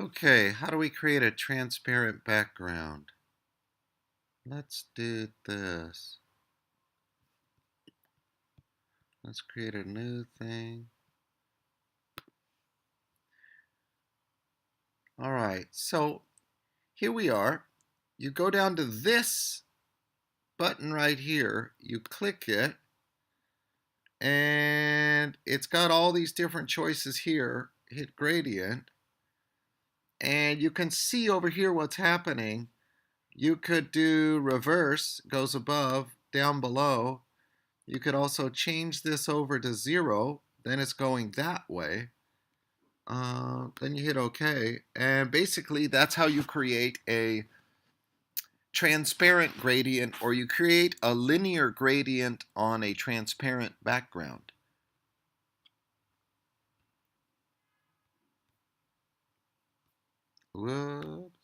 Okay, how do we create a transparent background? Let's do this. Let's create a new thing. All right, so here we are. You go down to this button right here, you click it, and it's got all these different choices here. Hit gradient, and you can see over here what's happening. You could do reverse, goes above, down below. You could also change this over to 0, then it's going that way. Then you hit OK, and basically that's how you create a transparent gradient, or you create a linear gradient on a transparent background. Whoops.